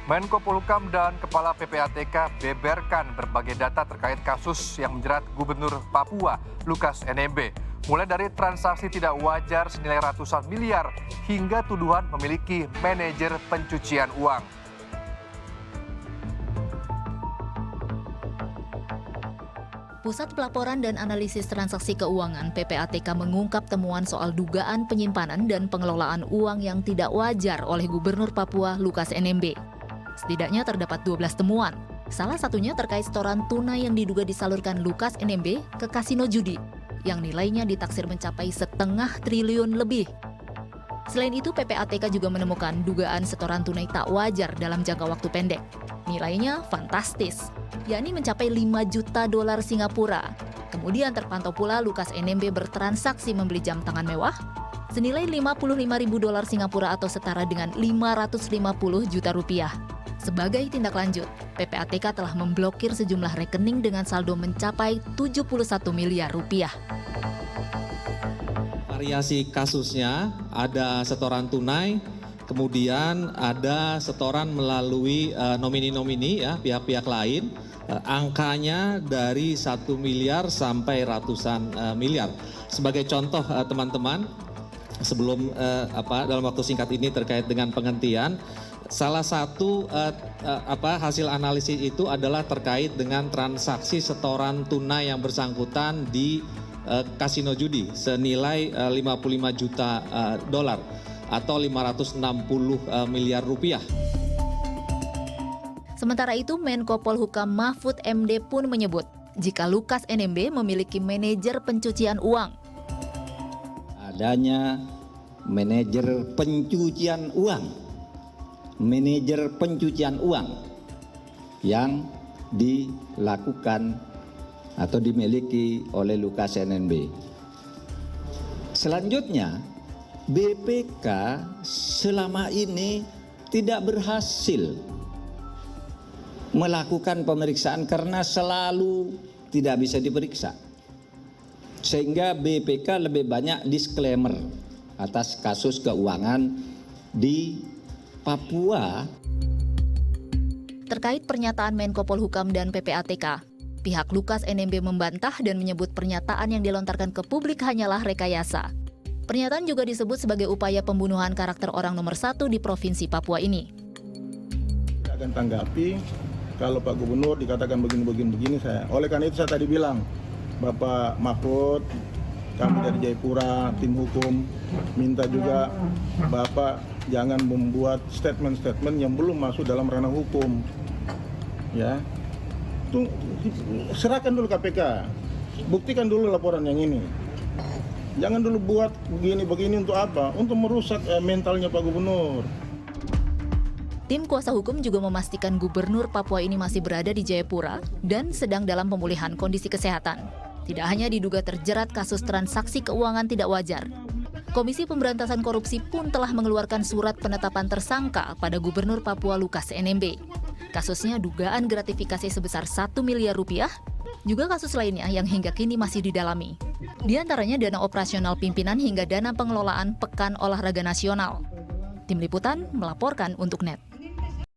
Menko Polhukam dan Kepala PPATK beberkan berbagai data terkait kasus yang menjerat Gubernur Papua Lukas NMB. Mulai dari transaksi tidak wajar senilai ratusan miliar hingga tuduhan memiliki manajer pencucian uang. Pusat Pelaporan dan Analisis Transaksi Keuangan (PPATK) mengungkap temuan soal dugaan penyimpanan dan pengelolaan uang yang tidak wajar oleh Gubernur Papua Lukas NMB. Setidaknya terdapat 12 temuan. Salah satunya terkait setoran tunai yang diduga disalurkan Lukas NMB ke kasino judi, yang nilainya ditaksir mencapai 0,5 triliun lebih. Selain itu, PPATK juga menemukan dugaan setoran tunai tak wajar dalam jangka waktu pendek. Nilainya fantastis, yakni mencapai 5 juta dolar Singapura. Kemudian terpantau pula Lukas NMB bertransaksi membeli jam tangan mewah senilai 55.000 dolar Singapura atau setara dengan 550 juta rupiah. Sebagai tindak lanjut, PPATK telah memblokir sejumlah rekening dengan saldo mencapai 71 miliar rupiah. Variasi kasusnya ada setoran tunai, kemudian ada setoran melalui nomini-nomini ya, pihak-pihak lain. Angkanya dari 1 miliar sampai ratusan miliar. Sebagai contoh teman-teman, sebelum dalam waktu singkat ini terkait dengan penghentian, salah satu hasil analisis itu adalah terkait dengan transaksi setoran tunai yang bersangkutan di kasino judi senilai 55 juta dolar atau 560 miliar rupiah. Sementara itu, Menko Polhukam Mahfud MD pun menyebut jika Lukas NMB memiliki manajer pencucian uang. Adanya manajer pencucian uang. Manajer pencucian uang yang dilakukan atau dimiliki oleh Lukas NMB. Selanjutnya, BPK selama ini tidak berhasil melakukan pemeriksaan karena selalu tidak bisa diperiksa. Sehingga BPK lebih banyak disclaimer atas kasus keuangan di Papua. Terkait pernyataan Menko Polhukam dan PPATK, pihak Lukas NMB membantah dan menyebut pernyataan yang dilontarkan ke publik hanyalah rekayasa. Pernyataan juga disebut sebagai upaya pembunuhan karakter orang nomor 1 di Provinsi Papua ini. Saya akan tanggapi kalau Pak Gubernur dikatakan begini, oleh karena itu saya tadi bilang, Bapak Mahfud, kami dari Jayapura, tim hukum, minta juga Bapak jangan membuat statement-statement yang belum masuk dalam ranah hukum. Ya. Itu serahkan dulu KPK. Buktikan dulu laporan yang ini. Jangan dulu buat begini untuk apa? Untuk merusak mentalnya Pak Gubernur. Tim kuasa hukum juga memastikan Gubernur Papua ini masih berada di Jayapura dan sedang dalam pemulihan kondisi kesehatan. Tidak hanya diduga terjerat kasus transaksi keuangan tidak wajar, Komisi Pemberantasan Korupsi pun telah mengeluarkan surat penetapan tersangka pada Gubernur Papua Lukas NMB. Kasusnya dugaan gratifikasi sebesar 1 miliar rupiah, juga kasus lainnya yang hingga kini masih didalami. Di antaranya dana operasional pimpinan hingga dana pengelolaan Pekan Olahraga Nasional. Tim Liputan melaporkan untuk NET.